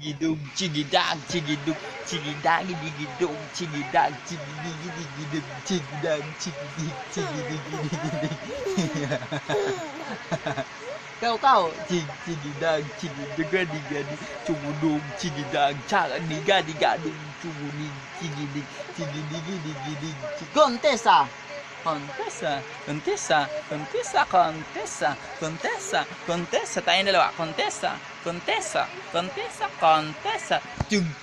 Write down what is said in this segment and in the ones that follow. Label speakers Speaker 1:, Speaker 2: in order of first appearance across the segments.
Speaker 1: Chigidug, chigidag, chigidug, chigidag, digidug, chigidag, chigidigi, digidug, chigidag, chigidig, chigidigi, digidug. Kau, chigidag, chigidag, digadi, chugudug, chigidag, chagadiga, digadug, chugudig, chigidig, chigidigi, digidig, Contessa! Contessa, Contessa, Contessa, Contessa, Contessa, Contessa, tayong dalawa, Contessa, Contessa, Contessa, Contessa,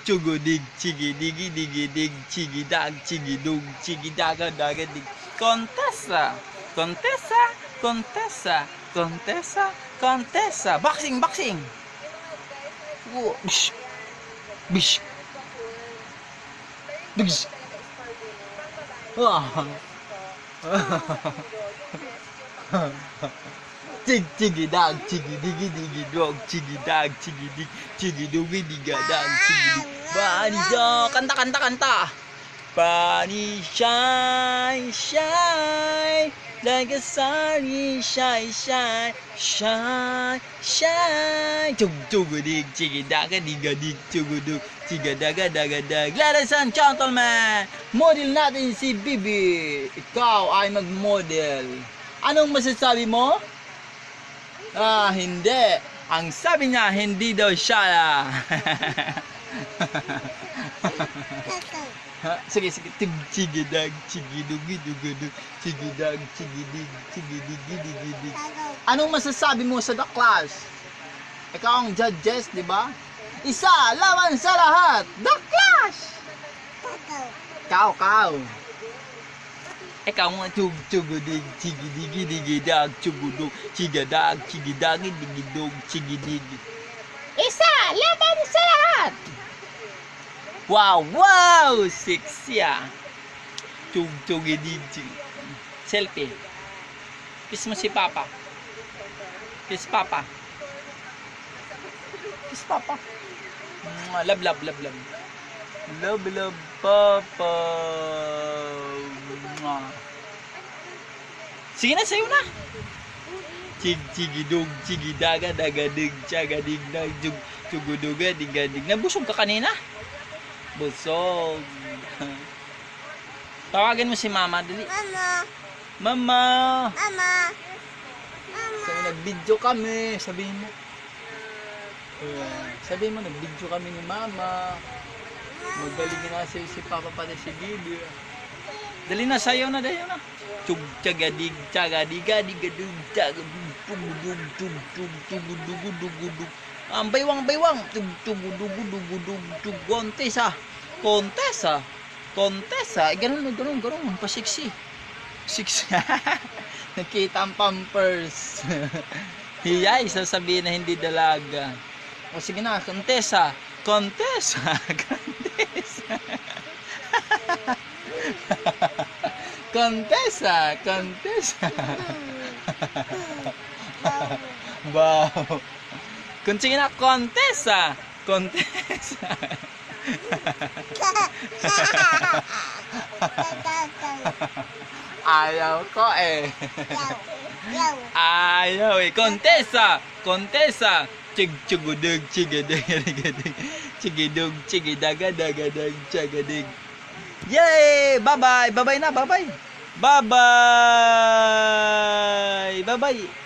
Speaker 1: Chugudig, chigidigi, digidig, chigidag, chigidug, chigidaga, dagadig, Contessa, Contessa, Contessa, Contessa, Contessa, boxing, boxing, bish, bish, bish, Chigidag, chigidigi, digidog, chigidag, chigidig, chigidugi, digadag, chigidig. Bani so, kanta, kanta, kanta. Bani shine, shine, like a sunny shine, shine, shine, shine. Chugudig, chigidaga, digadig, chugudug, chigadaga, dagadag. Ladies and gentlemen, model natin si Bibi. Ikaw ay mag-model. Anong masasabi mo? Hindi. Ang sabi niya, hindi daw siya. Sige, sige. Chigidag, chigidugidugudug, chigidag, chigidig, chigidigidigidig. Anong masasabi mo sa The Clash? Ikaw ang judges, di ba? Isa, laban sa lahat. The Clash! Kau. Ikaw nga chugudig, chigidigidigidag, chugudug, chigadag, chigidagid, digidog, chigidig. Isa, laban sa lahat! Wow, wow! Sexy ah! Chugidig, selfie. Kiss mo si Papa. Kiss Papa. Kiss Papa. Love, love, love, love. Love, love, Papa. Sige na, sayo na. Chigidug, chigidaga, dagadig, chagadig, nagjug, chuguduga, digadig. Nabusog ka kanina? Busog. Tawagin mo si Mama, dali.
Speaker 2: Mama.
Speaker 1: Mama.
Speaker 2: Mama. Mama.
Speaker 1: Sabi, nag-video kami. Sabihin mo. Sabihin mo, nag-video kami ni Mama. Magaling na si Papa pati si Bibi. Dali na, sayo na, dayo na. Chug, chagadig, chagadiga, digadug, chagadug, tugudug, tugudugudugudug. Baywang. Tug, Contessa. Contessa. Contessa. Ganun. Pa-sexy. Sexy. Nakita ang pampers. Hiyay, sasabihin na hindi dalaga. O sige na, Contessa. Contessa. Contessa. Contessa. Contessa. Wow. Sige na, Contessa. Contessa. Ayaw ko eh. Ayaw eh. Contessa. Contessa. Chugudug, chigadag, chigidug, chigidaga, dagadag, chagadig. Yay! Bye-bye! Bye-bye na! Bye-bye! Bye-bye! Bye-bye!